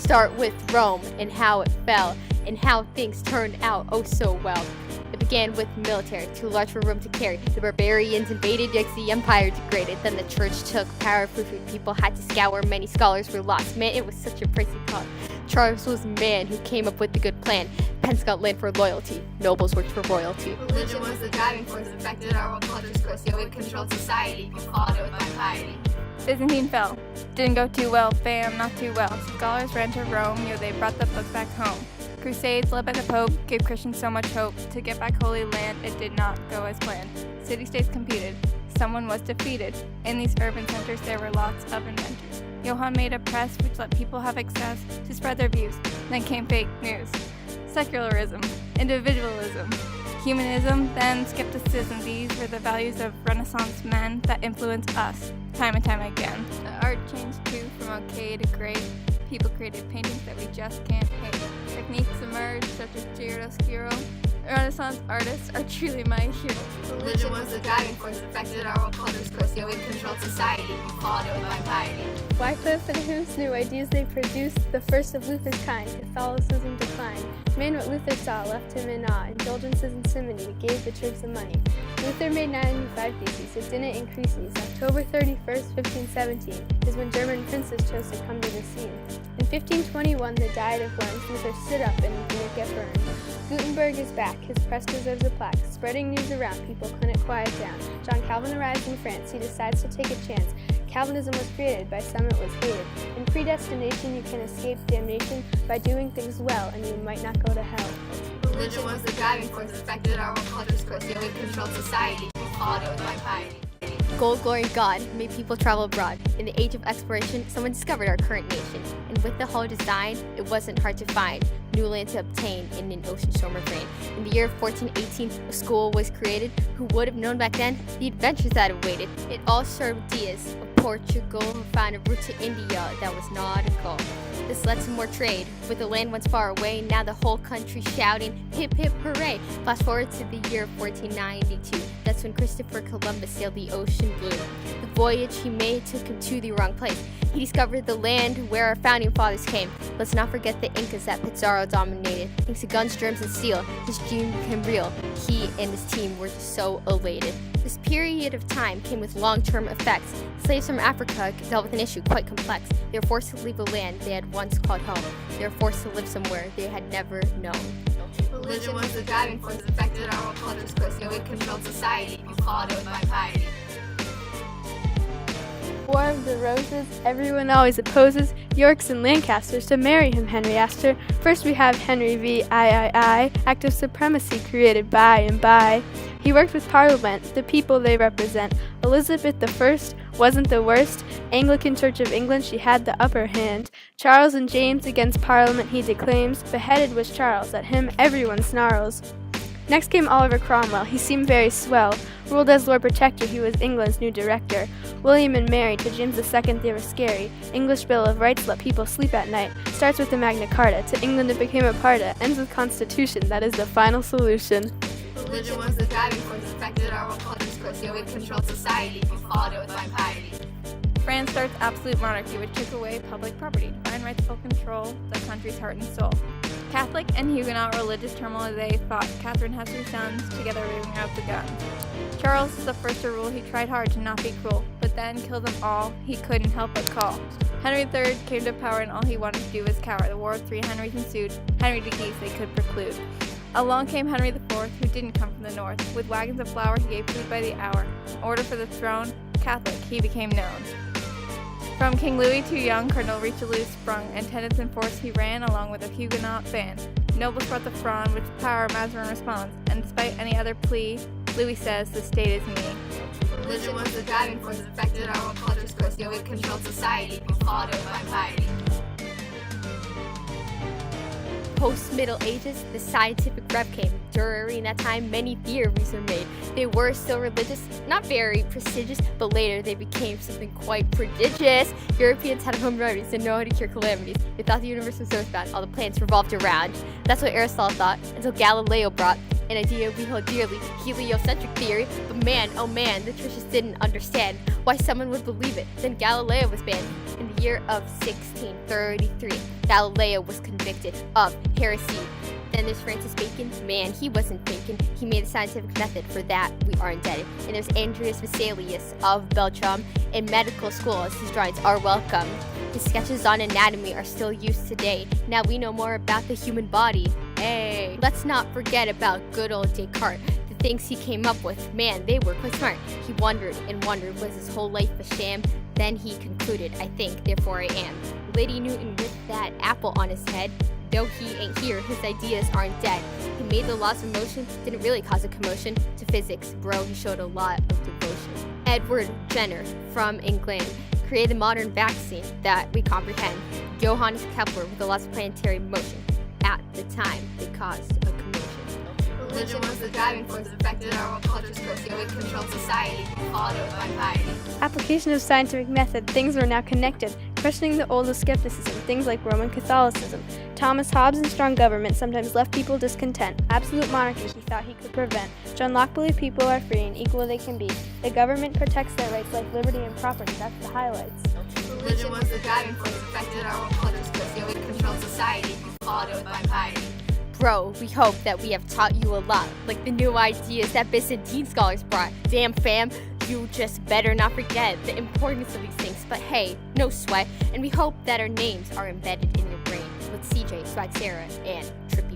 start with Rome and how it fell, and how things turned out oh so well. It began with military, too large for room to carry. The barbarians invaded, yet the empire degraded. Then the church took power for food. People had to scour, many scholars were lost. Man, it was such a pricey cost. Charles was the man who came up with the good plan. Pence got land for loyalty, nobles worked for royalty. Religion was the driving force, affected our world culture's course. It controlled society, we followed it with my piety. Byzantine fell. Didn't go too well, fam, not too well. Scholars ran to Rome, they brought the books back home. Crusades led by the Pope gave Christians so much hope. To get back Holy Land, it did not go as planned. City-states competed. Someone was defeated. In these urban centers, there were lots of inventors. Johann made a press which let people have access to spread their views. Then came fake news. Secularism, individualism, humanism, then skepticism. These were the values of Renaissance men that influenced us time and time again. The art changed too from okay to great. People created paintings that we just can't hate. Techniques emerged such as chiaroscuro. Renaissance artists are truly my heroes. Religion was the driving force, affected our world culture's course. It controlled society, we followed it with my piety. Wycliffe and Hume's new ideas they produced, the first of Luther's kind. Catholicism declined. Man, what Luther saw left him in awe. Indulgences and simony gave the church the money. Luther made 95 theses, it didn't increase these. October 31st, 1517 is when German princes chose to come to the scene. In 1521, the Diet of Worms, Luther stood up and didn't get burned. Gutenberg is back, his press deserves a plaque. Spreading news around, people couldn't quiet down. John Calvin arrives in France, he decides to take a chance. Calvinism was created, by some it was hated. In predestination, you can escape damnation by doing things well, and you might not go to hell. Religion was the driving force, affected our world culture's course. It controlled society, we followed it with my piety. Gold, glory, God made people travel abroad. In the age of exploration, someone discovered our current nation. And with the whole design, it wasn't hard to find new land to obtain in an ocean storm of rain. In the year of 1418, a school was created. Who would have known back then the adventures that awaited? It all started with Diaz of Portugal, who found a route to India that was nautical. This led to more trade. With the land once far away, now the whole country shouting, hip hip hooray. Fast forward to the year 1492. That's when Christopher Columbus sailed the ocean blue. The voyage he made took him to the wrong place. He discovered the land where our founding fathers came. Let's not forget the Incas that Pizarro dominated. Thanks to guns, germs, and steel, his dream became real. He and his team were so elated. This period of time came with long-term effects. Slaves from Africa dealt with an issue quite complex. They were forced to leave the land they had once called home. They were forced to live somewhere they had never known. Religion was the driving force, affected our world culture's course. It controlled society, we followed it with my piety. War of the Roses, everyone always opposes Yorks and Lancasters to marry him, Henry asked her. First we have Henry v. III, Act of Supremacy created by and by. He worked with Parliament, the people they represent. Elizabeth I wasn't the worst. Anglican Church of England, she had the upper hand. Charles and James against Parliament he declaims. Beheaded was Charles, at him everyone snarls. Next came Oliver Cromwell, he seemed very swell. Ruled as Lord Protector, he was England's new director. William and Mary, to James II they were scary. English Bill of Rights let people sleep at night. Starts with the Magna Carta, to England it became a parta. Ends with Constitution, that is the final solution. Religion was the driving force, affected our world culture's course. It controlled society, we followed it with my piety. France starts absolute monarchy, which took away public property. Divine rights will control the country's heart and soul. Catholic and Huguenot religious turmoil they fought. Catherine has 3 sons, together waving out the guns. Charles is the first to rule. He tried hard to not be cruel, but then killed them all. He couldn't help but call. Henry III came to power, and all he wanted to do was cower. The War of 3 Henrys ensued. Henry de Guise they could preclude. Along came Henry IV, who didn't come from the north. With wagons of flour, he gave food by the hour. In order for the throne, Catholic, he became known. From King Louis to young Cardinal Richelieu sprung, and tenants in force he ran along with a Huguenot band. Nobles brought the Fronde, with power Mazarin responds, and despite any other plea, Louis says the state is me. Religion was the driving force, affected our world culture's course. It controlled society, we followed it with my piety. Post-Middle Ages, the scientific rev came. During that time, many theories were made. They were still religious, not very prestigious, but later they became something quite prodigious. Europeans had home remedies and know how to cure calamities. They thought the universe was earthbound, all the planets revolved around. That's what Aristotle thought, until Galileo brought an idea we hold dearly, heliocentric theory. But man, oh man, the church just didn't understand why someone would believe it. Then Galileo was banned. In the year of 1633, Galileo was convicted of heresy. Then there's Francis Bacon. Man, he wasn't thinking. He made a scientific method. For that, we are indebted. And there's Andreas Vesalius of Belgium. In medical schools, his drawings are welcome. His sketches on anatomy are still used today. Now we know more about the human body. Hey, let's not forget about good old Descartes. The things he came up with, man, they were quite smart. He wondered and wondered, was his whole life a sham? Then he concluded, I think, therefore I am. Lady Newton with that apple on his head. Though he ain't here, his ideas aren't dead. He made the laws of motion, didn't really cause a commotion. To physics, bro, he showed a lot of devotion. Edward Jenner from England created the modern vaccine that we comprehend. Johannes Kepler with the laws of planetary motion. At the time, they caused a commotion. Religion was the driving force that affected our world culture's course. It controlled society, followed by piety. Application of scientific method, things were now connected, questioning the oldest skepticism, things like Roman Catholicism. Thomas Hobbes and strong government sometimes left people discontent. Absolute monarchy he thought he could prevent. John Locke believed people are free and equal they can be. The government protects their rights like liberty and property. That's the highlights. Religion was the driving force that affected our world culture's course. It controlled society, followed by piety. Bro, we hope that we have taught you a lot, like the new ideas that Byzantine scholars brought. Damn fam, you just better not forget the importance of these things. But hey, no sweat, and we hope that our names are embedded in your brain with CJ, Swag Sarah, and Triple